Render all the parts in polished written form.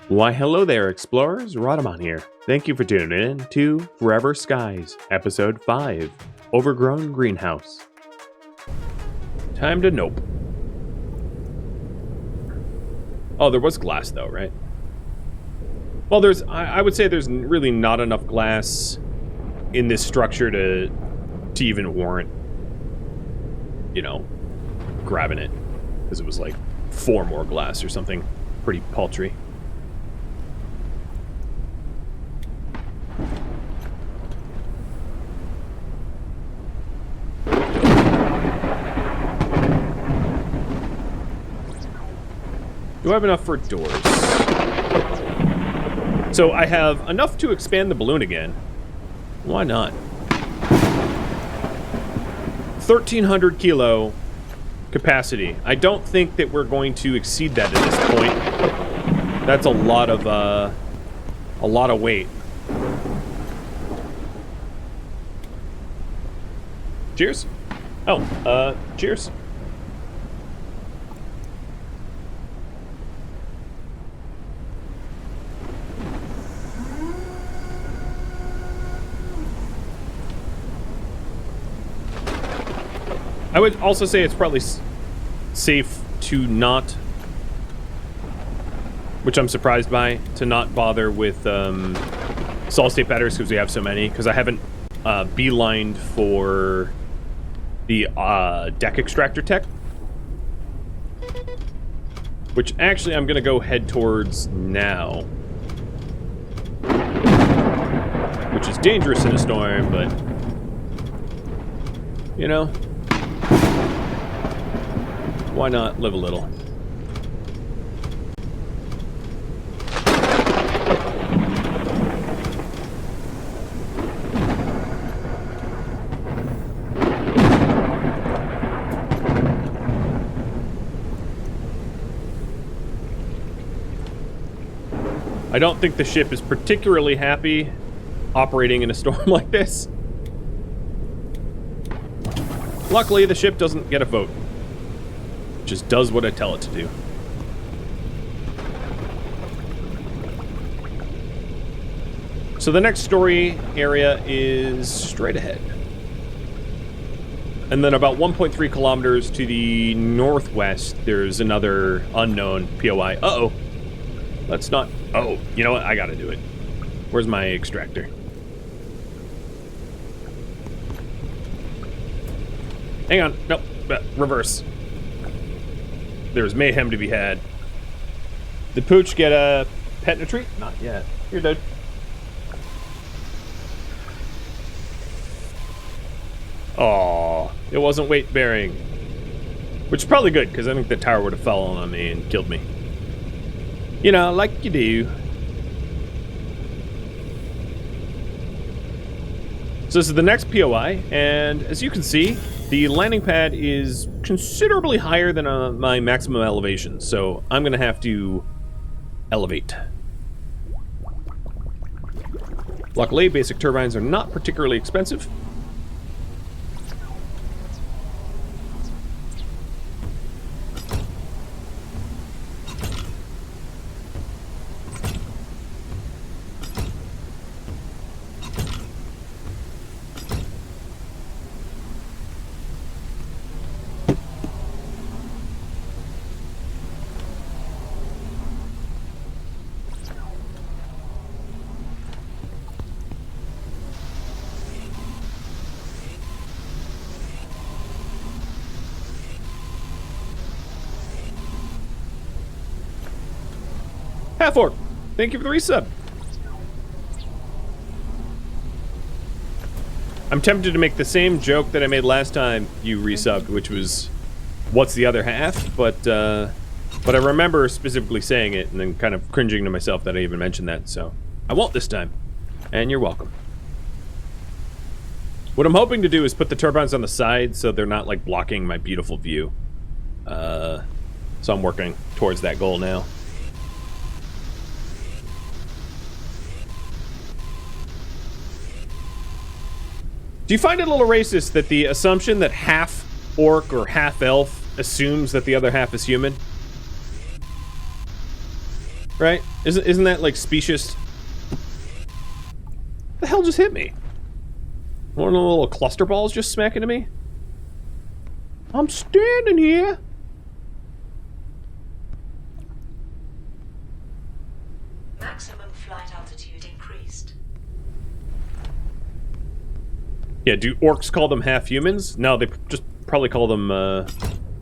Why, hello there, explorers. Rhadamant here. Thank you for tuning in to Forever Skies, Episode 5, Overgrown Greenhouse. Time to nope. Oh, there was glass, though, right? Well, I would say there's really not enough glass in this structure to even warrant, you know, grabbing it. Because it was like 4 more glass or something pretty paltry. Do I have enough for doors? So I have enough to expand the balloon again. Why not? 1,300 kilo capacity. I don't think that we're going to exceed that at this point. That's a lot of weight. Cheers. Oh, cheers. I would also say it's probably safe to not, which I'm surprised by, to not bother with solid state batteries because we have so many, because I haven't beelined for the deck extractor tech, which actually I'm going to go head towards now, which is dangerous in a storm, but, you know, why not live a little? I don't think the ship is particularly happy operating in a storm like this. Luckily, the ship doesn't get a vote. Just does what I tell it to do. So the next story area is straight ahead. And then about 1.3 kilometers to the northwest, there's another unknown POI. Uh-oh. Let's not... Oh, you know what? I gotta do it. Where's my extractor? Hang on. Nope. Reverse. There's mayhem to be had. Did Pooch get a pet and a treat? Not yet. Here, dude. Aww. It wasn't weight bearing. Which is probably good, because I think the tower would have fallen on me and killed me. You know, like you do. So this is the next POI, and as you can see, the landing pad is considerably higher than my maximum elevation, so I'm going to have to elevate. Luckily, basic turbines are not particularly expensive. Half-orc, thank you for the resub. I'm tempted to make the same joke that I made last time you resubbed, which was, what's the other half? But I remember specifically saying it and then kind of cringing to myself that I even mentioned that, so I won't this time. And you're welcome. What I'm hoping to do is put the turbines on the side so they're not, like, blocking my beautiful view. So I'm working towards that goal now. Do you find it a little racist that the assumption that half orc or half elf assumes that the other half is human? Right? Isn't that like specious? The hell just hit me? One of the little cluster balls just smack into me? I'm standing here. Maximum flight altitude increased. Yeah, do orcs call them half humans? No, they just probably call them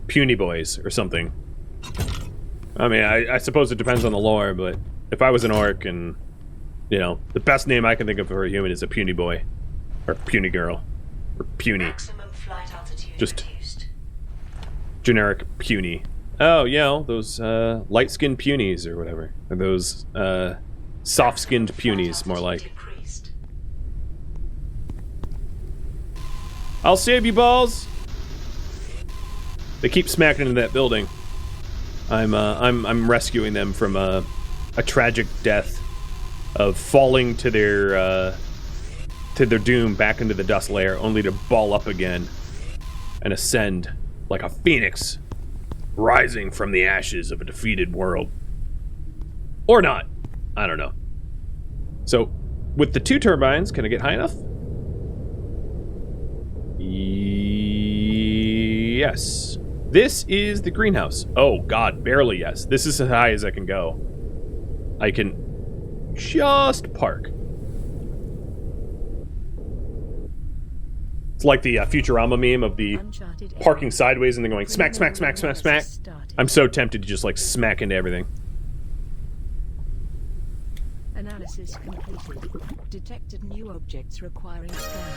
puny boys or something. I mean, I suppose it depends on the lore, but if I was an orc and, you know, the best name I can think of for a human is a puny boy. Or puny girl. Or puny. Maximum flight altitude Just reduced. generic puny. Oh, yeah, those light-skinned punies or whatever. Or those soft-skinned punies, more like. Decreased. I'll save you, balls! They keep smacking into that building. I'm rescuing them from a tragic death of falling to their doom back into the dust layer, only to ball up again and ascend like a phoenix, rising from the ashes of a defeated world. Or not. I don't know. So, with the 2 turbines, can I get high enough? Yes. This is the greenhouse. Oh, God, barely yes. This is as high as I can go. I can just park. It's like the Futurama meme of the parking sideways and then going smack, smack, smack, smack, smack. I'm so tempted to just, like, smack into everything. Analysis completed. Detected new objects requiring scanning.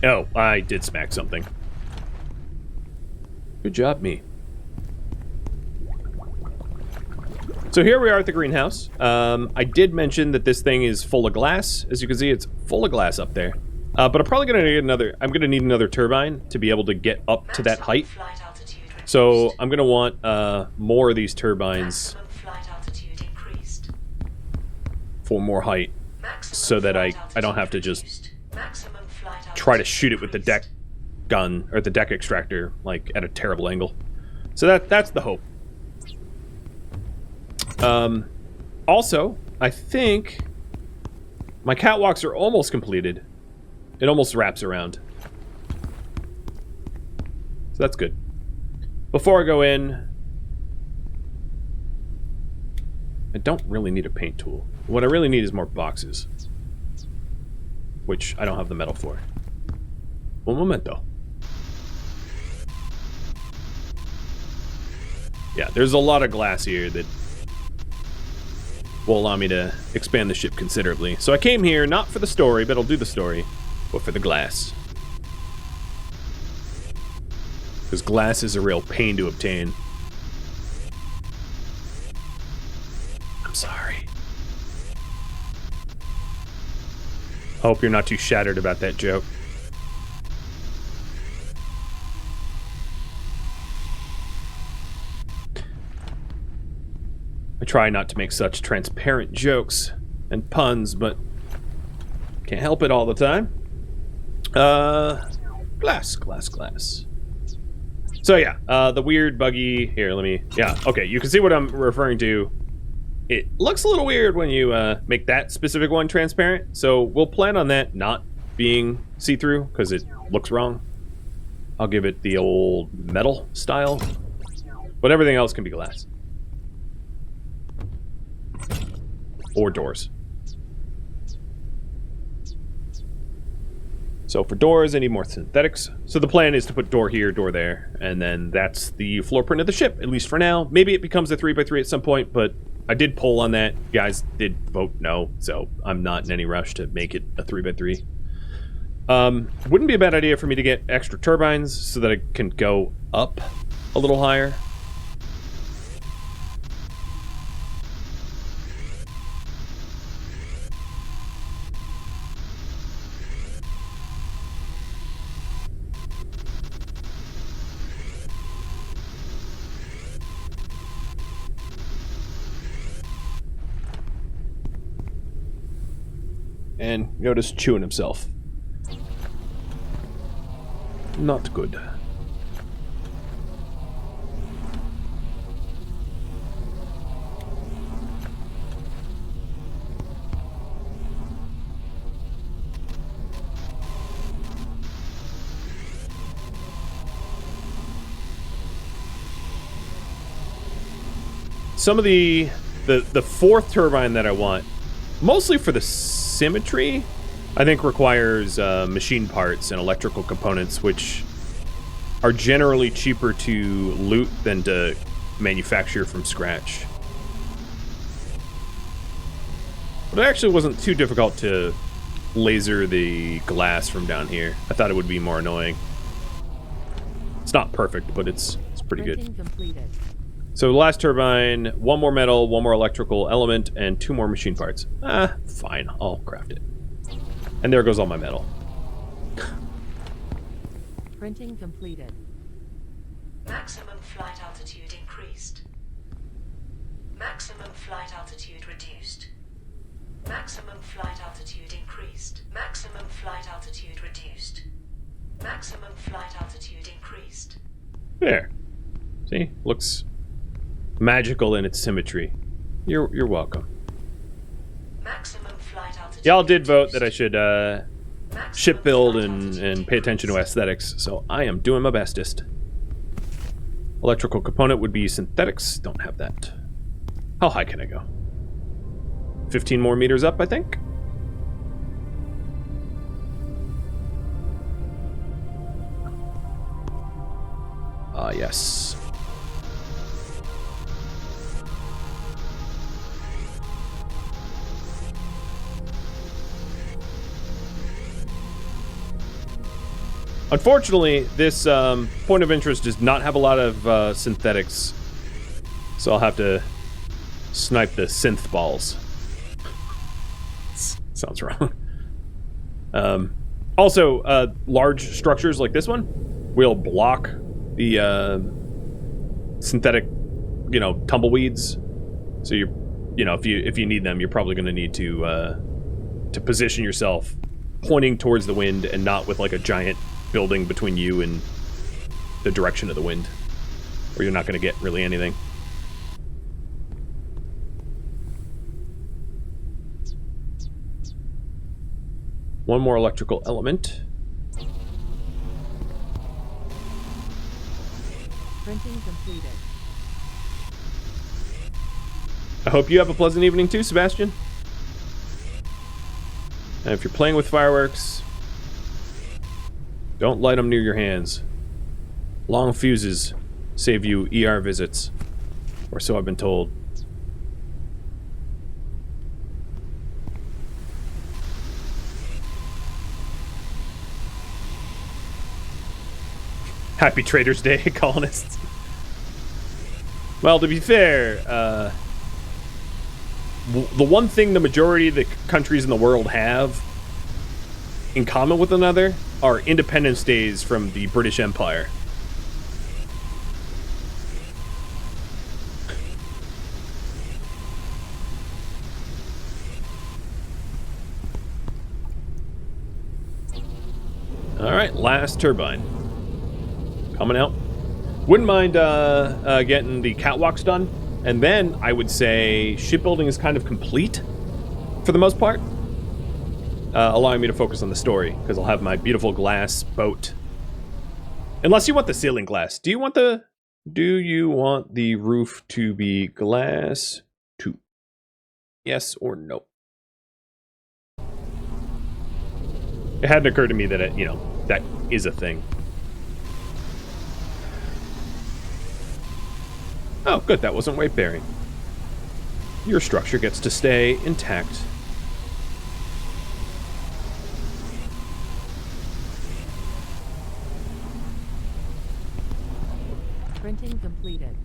Oh, I did smack something. Good job, me. So here we are at the greenhouse. I did mention that this thing is full of glass. As you can see, it's full of glass up there. But I'm probably gonna need another. I'm gonna need another turbine to be able to get up to that height. So I'm gonna want more of these turbines for more height, so that I don't have to just try to shoot it with the deck gun or the deck extractor like at a terrible angle. So that's the hope. Also, I think my catwalks are almost completed. It almost wraps around. So that's good. Before I go in, I don't really need a paint tool. What I really need is more boxes, which I don't have the metal for. Un momento. Yeah, there's a lot of glass here that will allow me to expand the ship considerably. So I came here not for the story, but I'll do the story, but for the glass. Because glass is a real pain to obtain. I'm sorry. I hope you're not too shattered about that joke. I try not to make such transparent jokes and puns, but can't help it all the time. Glass. So yeah, the weird buggy, here, let me, yeah, okay, you can see what I'm referring to. It looks a little weird when you make that specific one transparent, so we'll plan on that not being see-through, because it looks wrong. I'll give it the old metal style, but everything else can be glass. Or doors. So for doors, I need more synthetics. So the plan is to put door here, door there, and then that's the floor print of the ship, at least for now. Maybe it becomes a 3x3 at some point, but I did poll on that. You guys did vote no, so I'm not in any rush to make it a 3x3. Wouldn't be a bad idea for me to get extra turbines so that I can go up a little higher. And Yoda's chewing himself. Not good. some of the fourth turbine that I want, mostly for the symmetry, I think requires machine parts and electrical components, which are generally cheaper to loot than to manufacture from scratch. But it actually wasn't too difficult to laser the glass from down here. I thought it would be more annoying. It's not perfect, but it's pretty good. Completed. So the last turbine, one more metal, one more electrical element, and 2 more machine parts. Fine, I'll craft it. And there goes all my metal. Printing completed. Maximum flight altitude increased. Maximum flight altitude reduced. Maximum flight altitude increased. Maximum flight altitude reduced. Maximum flight altitude increased. There. See? Looks magical in its symmetry. You're welcome. Maximum flight altitude. Y'all did vote that I should ship build and pay attention to aesthetics, so I am doing my bestest. Electrical component would be synthetics. Don't have that. How high can I go? 15 more meters up, I think. Yes. Unfortunately, this point of interest does not have a lot of synthetics, so I'll have to snipe the synth balls. Sounds wrong. Also, large structures like this one will block the synthetic, tumbleweeds. So if you need them, you're probably going to need to position yourself pointing towards the wind and not with like a giant building between you and the direction of the wind, or you're not going to get really anything. One more electrical element. Printing completed. I hope you have a pleasant evening too, Sebastian. And if you're playing with fireworks, don't light them near your hands. Long fuses save you ER visits, or so I've been told. Happy Trader's Day, colonists. Well, to be fair, the one thing the majority of the countries in the world have in common with another are independence days from the British Empire. Alright, last turbine. Coming out. Wouldn't mind getting the catwalks done. And then I would say shipbuilding is kind of complete for the most part. Allowing me to focus on the story, because I'll have my beautiful glass boat. Unless you want the ceiling glass. Do you want the roof to be glass too? Yes or no? It hadn't occurred to me that that is a thing. Oh, good, that wasn't weight bearing. Your structure gets to stay intact. Printing completed.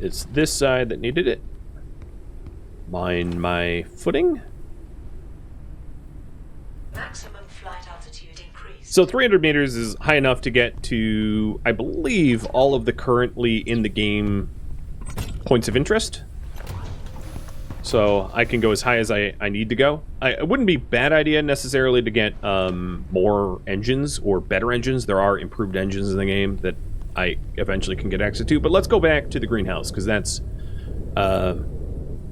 It's this side that needed it. Mind my footing. Maximum flight altitude increased. So 300 meters is high enough to get to, I believe, all of the currently in the game points of interest. So I can go as high as I need to go. It wouldn't be a bad idea necessarily to get more engines or better engines. There are improved engines in the game that I eventually can get access to. But let's go back to the greenhouse, because that is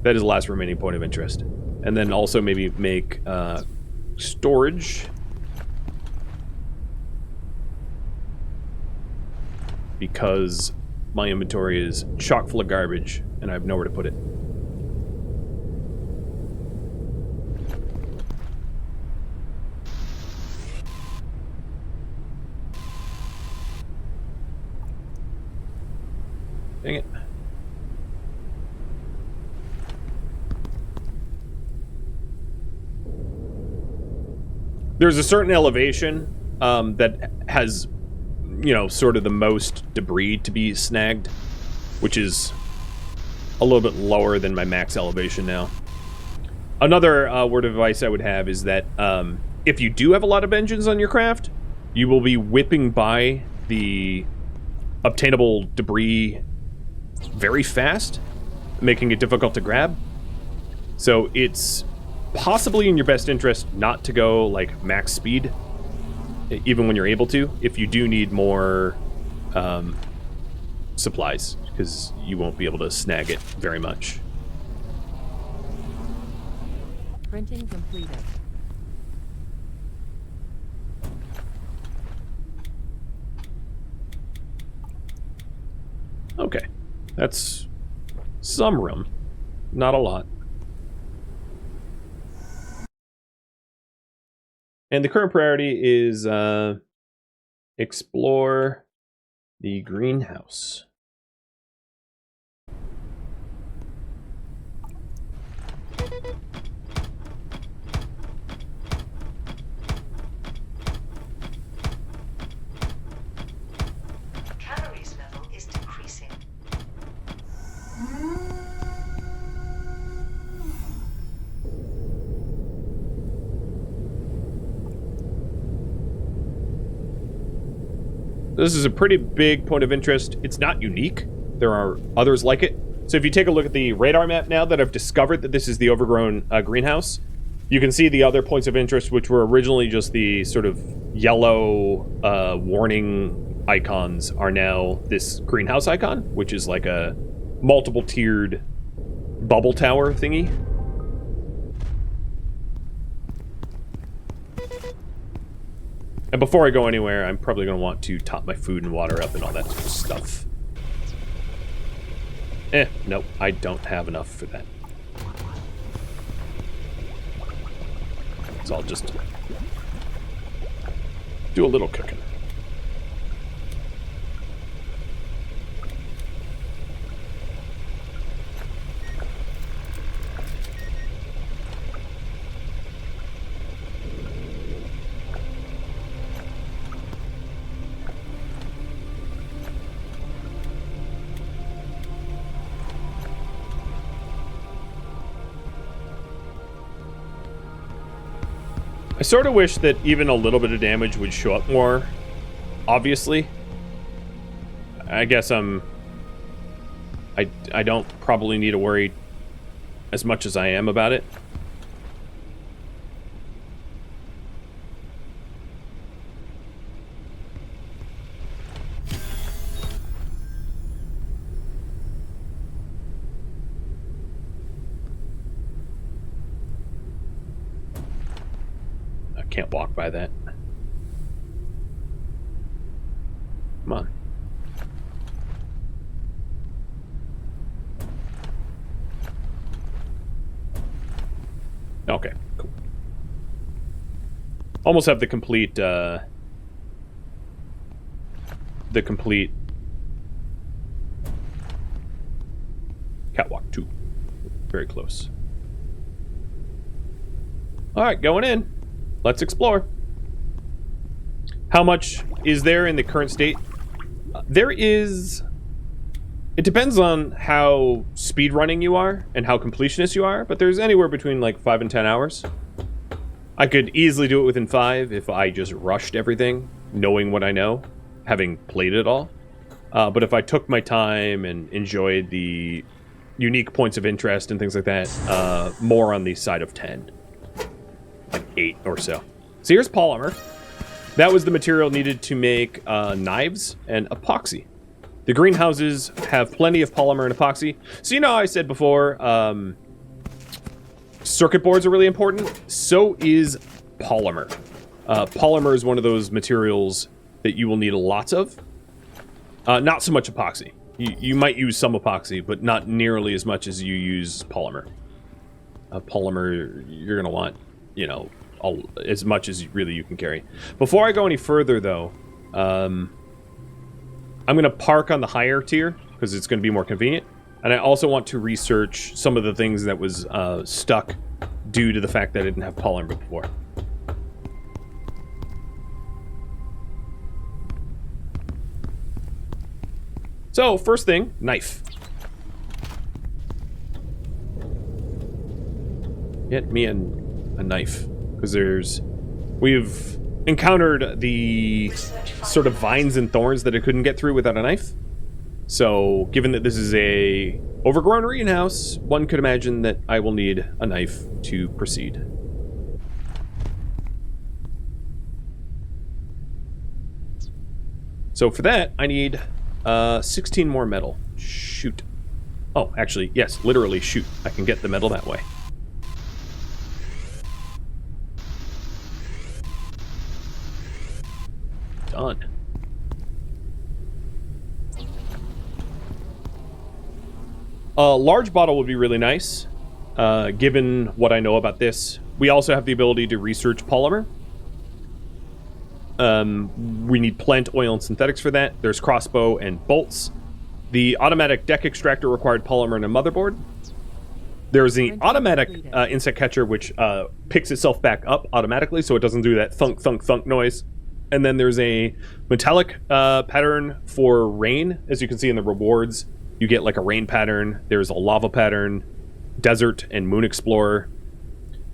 the last remaining point of interest. And then also maybe make storage. Because my inventory is chock full of garbage and I have nowhere to put it. Dang it. There's a certain elevation that has, you know, sort of the most debris to be snagged, which is a little bit lower than my max elevation now. Another word of advice I would have is that if you do have a lot of engines on your craft, you will be whipping by the obtainable debris very fast, making it difficult to grab. So it's possibly in your best interest not to go like max speed, even when you're able to, if you do need more supplies, because you won't be able to snag it very much. Printing completed. Okay, that's some room, not a lot. And the current priority is explore the greenhouse. Calories level is decreasing. This is a pretty big point of interest. It's not unique. There are others like it. So if you take a look at the radar map now that I've discovered that this is the Overgrown Greenhouse, you can see the other points of interest, which were originally just the sort of yellow warning icons, are now this greenhouse icon, which is like a multiple tiered bubble tower thingy. And before I go anywhere, I'm probably going to want to top my food and water up and all that sort of stuff. Nope, I don't have enough for that. So I'll just do a little cooking. I sort of wish that even a little bit of damage would show up more obviously. I guess I don't probably need to worry as much as I am about it. Can't walk by that. Come on. Okay, cool. Almost have the complete catwalk too. Very close. All right, going in. Let's explore. How much is there in the current state? There is... It depends on how speedrunning you are and how completionist you are, but there's anywhere between like 5 and 10 hours. I could easily do it within 5 if I just rushed everything, knowing what I know, having played it all. But if I took my time and enjoyed the unique points of interest and things like that, more on the side of 10. Like 8 or so. So here's polymer. That was the material needed to make knives and epoxy. The greenhouses have plenty of polymer and epoxy. So you know I said before, circuit boards are really important. So is polymer. Polymer is one of those materials that you will need lots of. Not so much epoxy. You might use some epoxy, but not nearly as much as you use polymer. Polymer, you're going to want, you know, as much as really you can carry. Before I go any further, though, I'm going to park on the higher tier, because it's going to be more convenient. And I also want to research some of the things that was stuck due to the fact that I didn't have polymer before. So, first thing, knife. Get me a knife. Because we've encountered the sort of vines and thorns that I couldn't get through without a knife. So, given that this is a overgrown greenhouse, one could imagine that I will need a knife to proceed. So for that, I need 16 more metal. Shoot. Oh, actually, yes, literally shoot. I can get the metal that way. Done. A large bottle would be really nice, given what I know about this. We also have the ability to research polymer. We need plant, oil, and synthetics for that. There's crossbow and bolts. The automatic deck extractor required polymer and a motherboard. There's the automatic insect catcher, which picks itself back up automatically, so it doesn't do that thunk, thunk, thunk noise. And then there's a metallic pattern for rain. As you can see in the rewards, you get like a rain pattern. There's a lava pattern, desert, and moon explorer,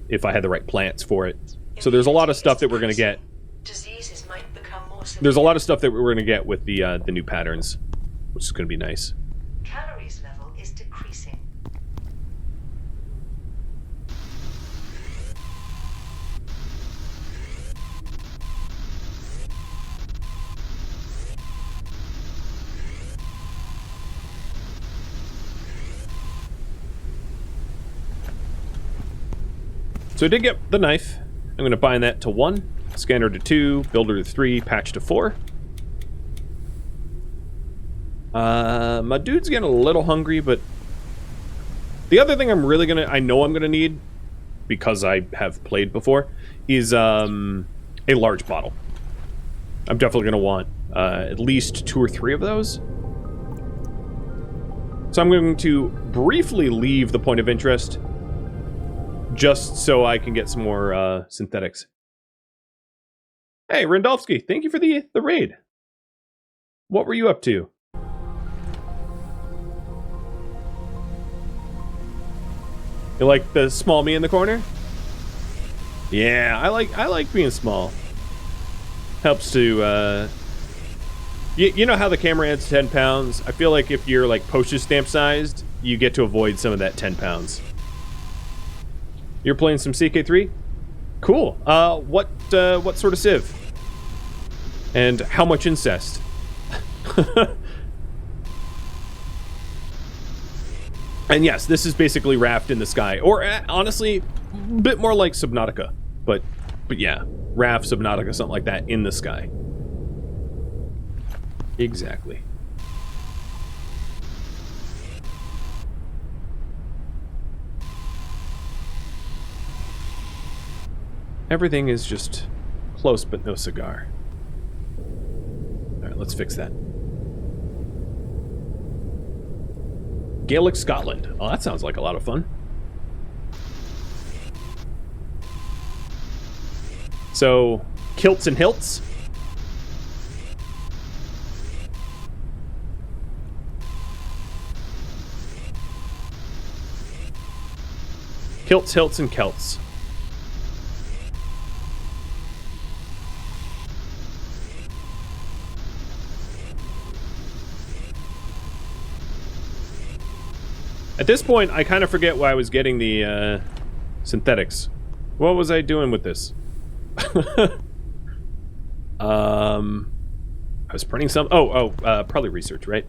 if I had the right plants for it. So there's a lot of stuff that we're going to get. Diseases might become more severe. There's a lot of stuff that we're going to get with the new patterns, which is going to be nice. Calories level is decreasing. So I did get the knife. I'm going to bind that to 1, scanner to 2, builder to 3, patch to 4. My dude's getting a little hungry, but the other thing I know I'm gonna need, because I have played before, is a large bottle. I'm definitely gonna want at least 2 or 3 of those. So I'm going to briefly leave the point of interest, just so I can get some more synthetics. Hey, Randolphski, thank you for the raid. What were you up to? You like the small me in the corner? Yeah, I like being small. Helps to you know how the camera adds 10 pounds? I feel like if you're like postage stamp sized, you get to avoid some of that 10 pounds. You're playing some CK3? Cool. What sort of civ? And how much incest? And yes, this is basically Raft in the sky, or honestly, a bit more like Subnautica, but yeah, Raft, Subnautica, something like that in the sky. Exactly. Everything is just close, but no cigar. All right, let's fix that. Gaelic Scotland. Oh, that sounds like a lot of fun. So, kilts and hilts. Kilts, hilts, and Celts. At this point, I kind of forget why I was getting the synthetics. What was I doing with this? I was printing some. Probably research, right?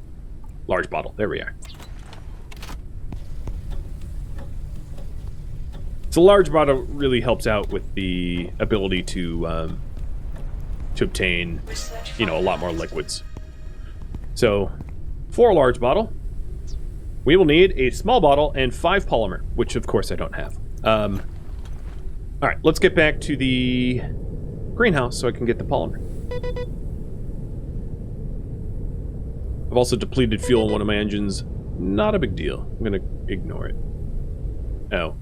Large bottle. There we are. So a large bottle really helps out with the ability to obtain, you know, a lot more liquids. So, for a large bottle, we will need a small bottle and 5 polymer, which of course I don't have. Alright, let's get back to the greenhouse so I can get the polymer. I've also depleted fuel in one of my engines. Not a big deal. I'm gonna ignore it. Oh.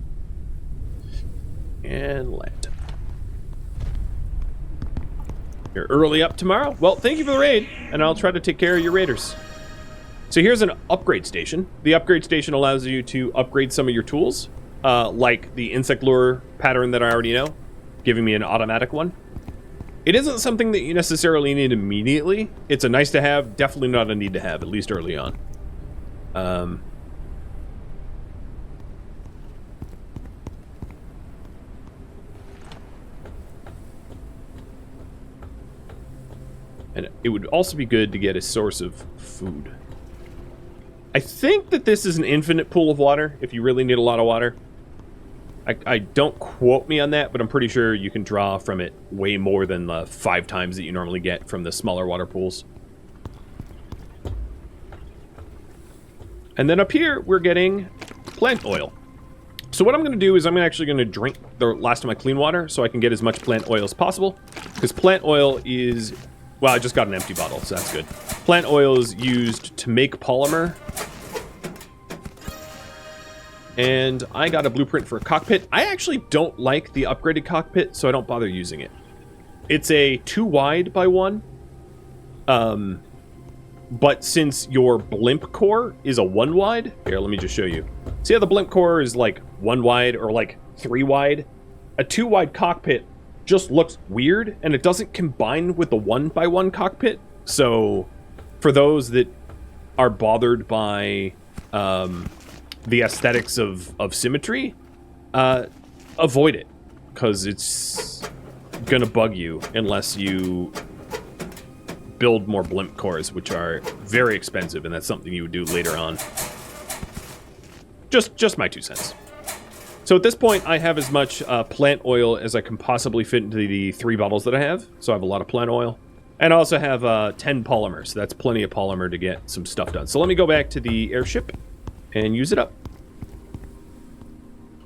And land. You're early up tomorrow? Well, thank you for the raid, and I'll try to take care of your raiders. So here's an upgrade station. The upgrade station allows you to upgrade some of your tools, like the insect lure pattern that I already know, giving me an automatic one. It isn't something that you necessarily need immediately. It's a nice to have, definitely not a need to have, at least early on. And it would also be good to get a source of food. I think that this is an infinite pool of water, if you really need a lot of water. I don't quote me on that, but I'm pretty sure you can draw from it way more than the 5 times that you normally get from the smaller water pools. And then up here, we're getting plant oil. So what I'm going to do is I'm actually going to drink the last of my clean water so I can get as much plant oil as possible. Because plant oil is... Well, I just got an empty bottle, so that's good. Plant oil is used to make polymer. And I got a blueprint for a cockpit. I actually don't like the upgraded cockpit, so I don't bother using it. It's a 2 wide by 1. But since your blimp core is a 1 wide... Here, let me just show you. See how the blimp core is like 1 wide or like 3 wide? A 2 wide cockpit just looks weird, and it doesn't combine with the 1 by 1 cockpit. So, for those that are bothered by the aesthetics of symmetry, avoid it, because it's gonna bug you unless you build more blimp cores, which are very expensive, and that's something you would do later on. Just my 2 cents. So at this point, I have as much plant oil as I can possibly fit into the 3 bottles that I have. So I have a lot of plant oil. And I also have 10 polymer, so that's plenty of polymer to get some stuff done. So let me go back to the airship and use it up.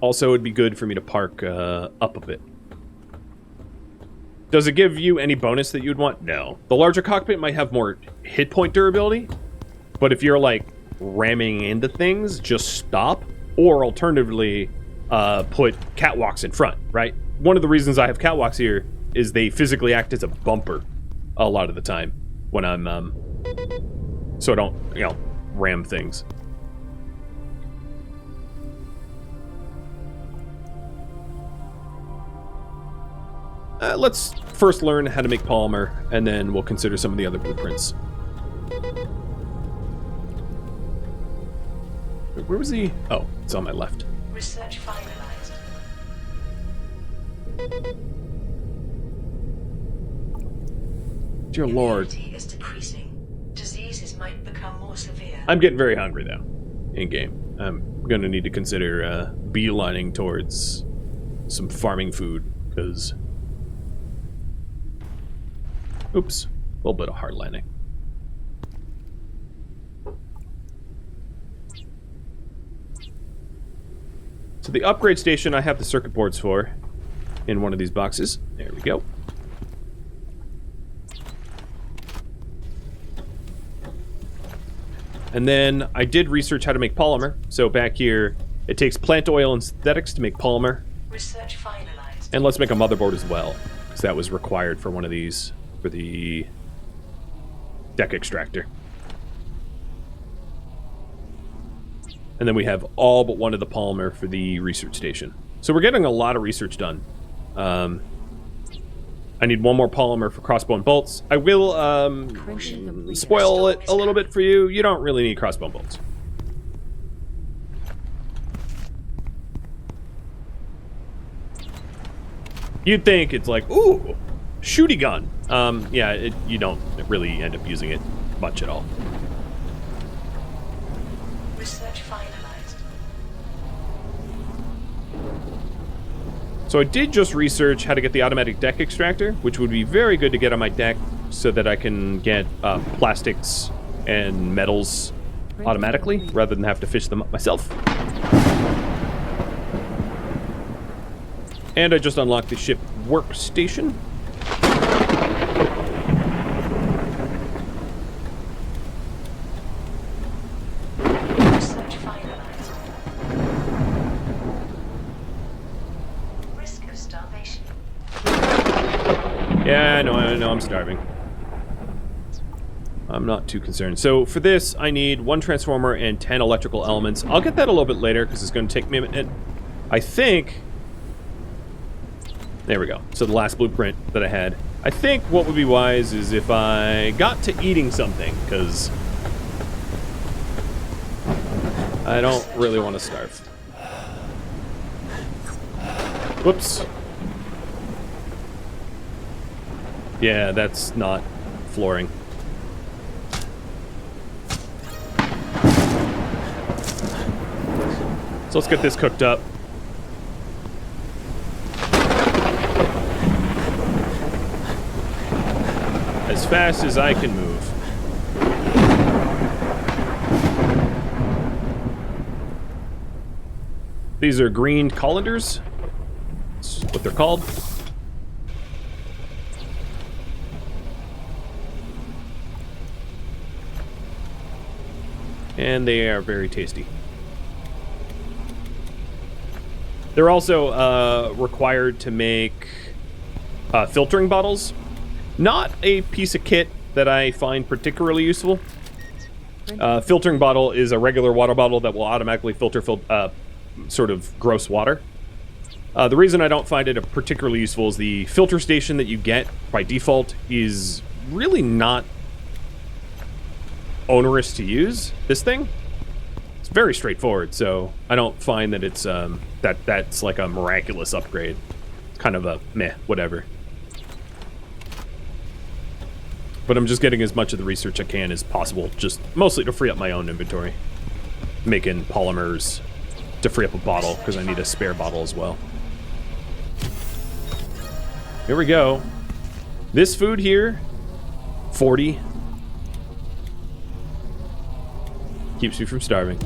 Also, it'd be good for me to park up a bit. Does it give you any bonus that you'd want? No. The larger cockpit might have more hit point durability, but if you're like ramming into things, just stop. Or alternatively... put catwalks in front, right? One of the reasons I have catwalks here is they physically act as a bumper a lot of the time when I'm, so I don't, you know, ram things. Let's first learn how to make polymer, and then we'll consider some of the other blueprints. Where was he? Oh, it's on my left. Research finalized. Dear Lord. Immunity is decreasing. Diseases might become more severe. I'm getting very hungry, though, in-game. I'm going to need to consider beelining towards some farming food, because... Oops. A little bit of hard landing. So the upgrade station I have the circuit boards for in one of these boxes. There we go. And then I did research how to make polymer. So back here, it takes plant oil and synthetics to make polymer. Research finalized. And let's make a motherboard as well, because that was required for one of these, for the deck extractor. And then we have all but one of the polymer for the research station. So we're getting a lot of research done. I need 1 more polymer for crossbone bolts. I will spoil it a little bit for you. You don't really need crossbone bolts. You'd think it's like, ooh, shooty gun. Yeah, you don't really end up using it much at all. Research finalized. So I did just research how to get the automatic deck extractor, which would be very good to get on my deck so that I can get plastics and metals automatically rather than have to fish them up myself. And I just unlocked the ship workstation. Search finalized. Risk of starvation. Yeah, I know, I'm starving. I'm not too concerned. So for this, I need 1 transformer and 10 electrical elements. I'll get that a little bit later because it's going to take me a minute. I think... There we go. So the last blueprint that I had. I think what would be wise is if I got to eating something, because I don't really want to starve. Whoops. Yeah, that's not flooring. So let's get this cooked up. As fast as I can move. These are green colanders. That's what they're called. And they are very tasty. They're also required to make filtering bottles. Not a piece of kit that I find particularly useful. Filtering bottle is a regular water bottle that will automatically filter sort of gross water. The reason I don't find it particularly useful is the filter station that you get by default is really not onerous to use. This thing, it's very straightforward, so I don't find that it's that's like a miraculous upgrade. It's kind of a meh, whatever. But I'm just getting as much of the research I can as possible, just mostly to free up my own inventory. Making polymers to free up a bottle, because I need a spare bottle as well. Here we go. This food here, 40. Keeps me from starving.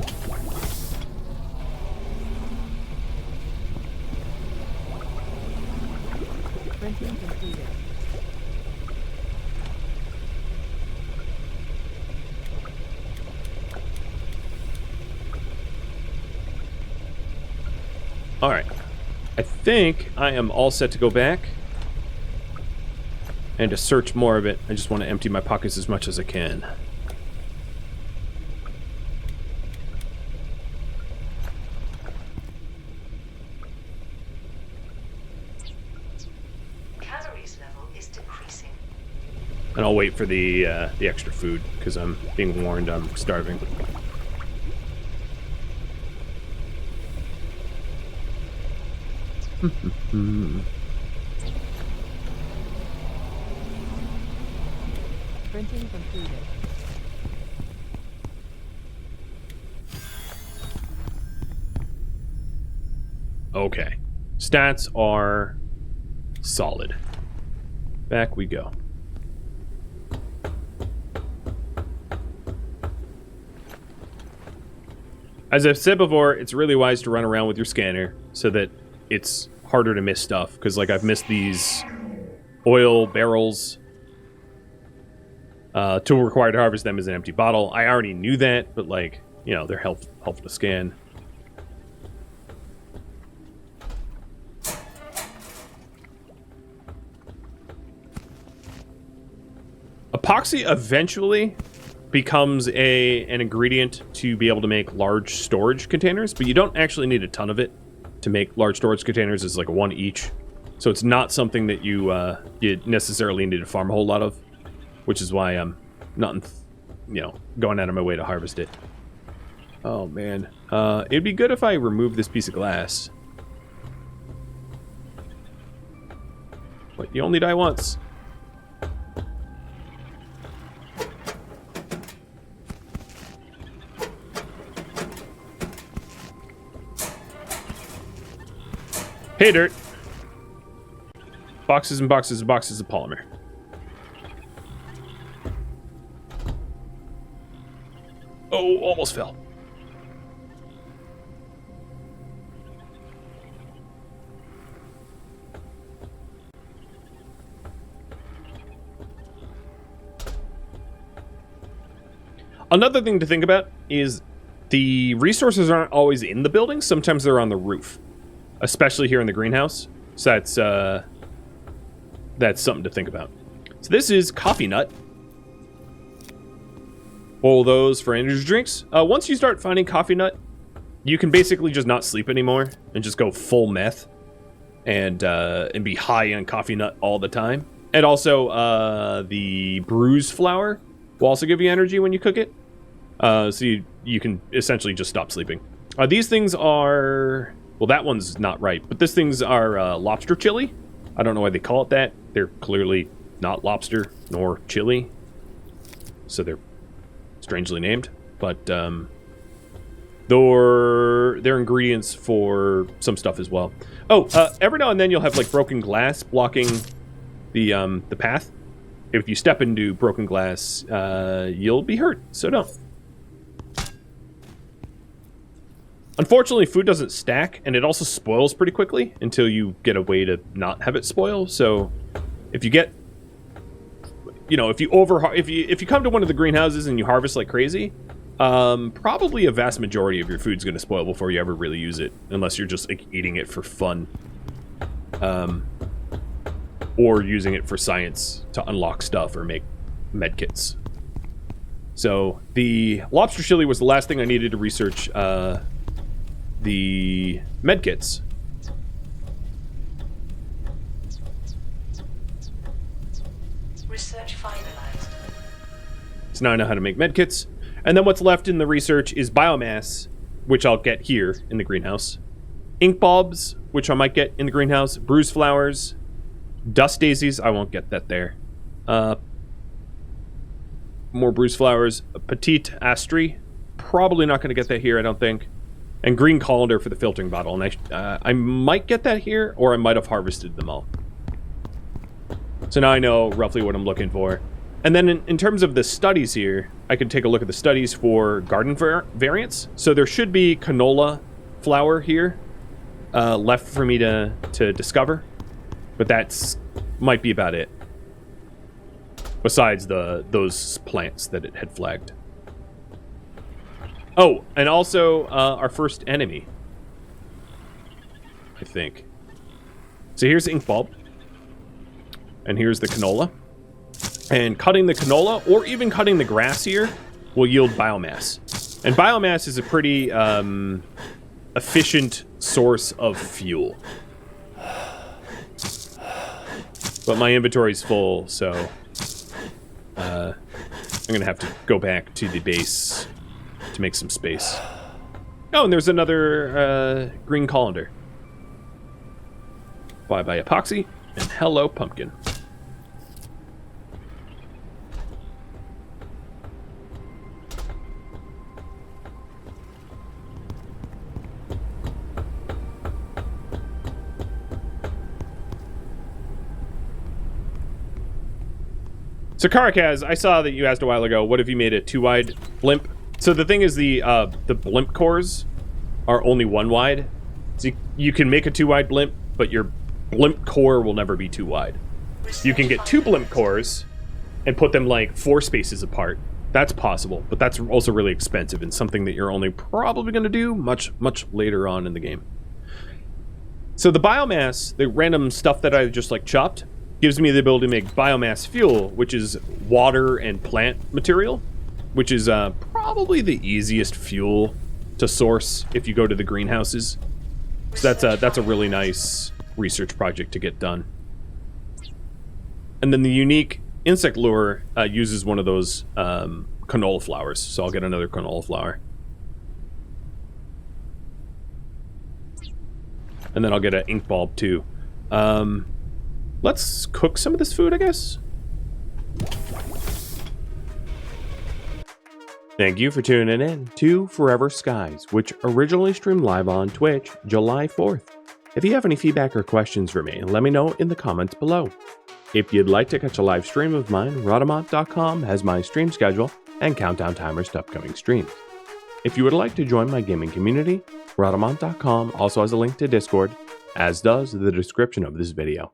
Alright. I think I am all set to go back. And to search more of it, I just want to empty my pockets as much as I can. Calories level is decreasing. And I'll wait for the extra food, because I'm being warned I'm starving. Printing completed. Okay. Stats are solid. Back we go. As I've said before, it's really wise to run around with your scanner so that it's harder to miss stuff, because like I've missed these oil barrels. Tool required to harvest them is an empty bottle. I already knew that, but like, you know, they're helpful to scan. Epoxy eventually becomes an ingredient to be able to make large storage containers, but you don't actually need a ton of it to make large storage containers. It's like 1 each. So it's not something that you necessarily need to farm a whole lot of, which is why I'm not, going out of my way to harvest it. Oh, man. It'd be good if I remove this piece of glass. Wait, you only die once. Hey, Dirt. Boxes and boxes and boxes of polymer. Oh, almost fell. Another thing to think about is the resources aren't always in the building. Sometimes they're on the roof, especially here in the greenhouse. So that's something to think about. So this is coffee nut. Boil those for energy drinks. Once you start finding coffee nut, you can basically just not sleep anymore and just go full meth and be high on coffee nut all the time. And also the bruised flour will also give you energy when you cook it. So you can essentially just stop sleeping. These things are... Well, that one's not right, but these things are lobster chili. I don't know why they call it that. They're clearly not lobster nor chili. So they're strangely named. But they're ingredients for some stuff as well. Oh, every now and then you'll have like broken glass blocking the path. If you step into broken glass, you'll be hurt, so don't. Unfortunately, food doesn't stack, and it also spoils pretty quickly until you get a way to not have it spoil. So, if you get, if you come to one of the greenhouses and you harvest like crazy, probably a vast majority of your food's going to spoil before you ever really use it, unless you're just like eating it for fun, or using it for science to unlock stuff or make medkits. So the lobster chili was the last thing I needed to research. The medkits. Research finalized. So now I know how to make medkits. And then what's left in the research is biomass, which I'll get here in the greenhouse. Ink bulbs, which I might get in the greenhouse. Bruised flowers. Dust daisies, I won't get that there. More bruised flowers. Petite astri, probably not going to get that here, I don't think. And green colander for the filtering bottle. And I might get that here, or I might have harvested them all. So now I know roughly what I'm looking for. And then in terms of the studies here, I can take a look at the studies for garden variants. So there should be canola flower here left for me to discover. But that's might be about it. Besides those plants that it had flagged. Oh, and also our first enemy, I think. So here's the ink bulb. And here's the canola. And cutting the canola, or even cutting the grass here, will yield biomass. And biomass is a pretty efficient source of fuel. But my inventory's full, so I'm going to have to go back to the base to make some space. Oh, and there's another green colander. Bye-bye epoxy, and hello pumpkin. So Karakaz, I saw that you asked a while ago, what if you made a 2-wide blimp? So the thing is, the blimp cores are only 1 wide. So you can make a 2-wide blimp, but your blimp core will never be 2 wide. You can get 2 blimp cores and put them like 4 spaces apart. That's possible, but that's also really expensive and something that you're only probably going to do much, much later on in the game. So the biomass, the random stuff that I just like chopped, gives me the ability to make biomass fuel, which is water and plant material, which is probably the easiest fuel to source if you go to the greenhouses. So that's a really nice research project to get done. And then the unique insect lure uses one of those canola flowers, so I'll get another canola flower. And then I'll get an ink bulb too. Let's cook some of this food, I guess. Thank you for tuning in to Forever Skies, which originally streamed live on Twitch July 4th. If you have any feedback or questions for me, let me know in the comments below. If you'd like to catch a live stream of mine, Rhadamant.com has my stream schedule and countdown timers to upcoming streams. If you would like to join my gaming community, Rhadamant.com also has a link to Discord, as does the description of this video.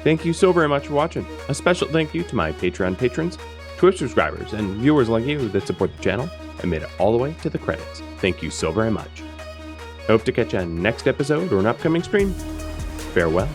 Thank you so very much for watching. A special thank you to my Patreon patrons, Twitch subscribers, and viewers like you that support the channel and made it all the way to the credits. Thank you so very much. I hope to catch you on next episode or an upcoming stream. Farewell.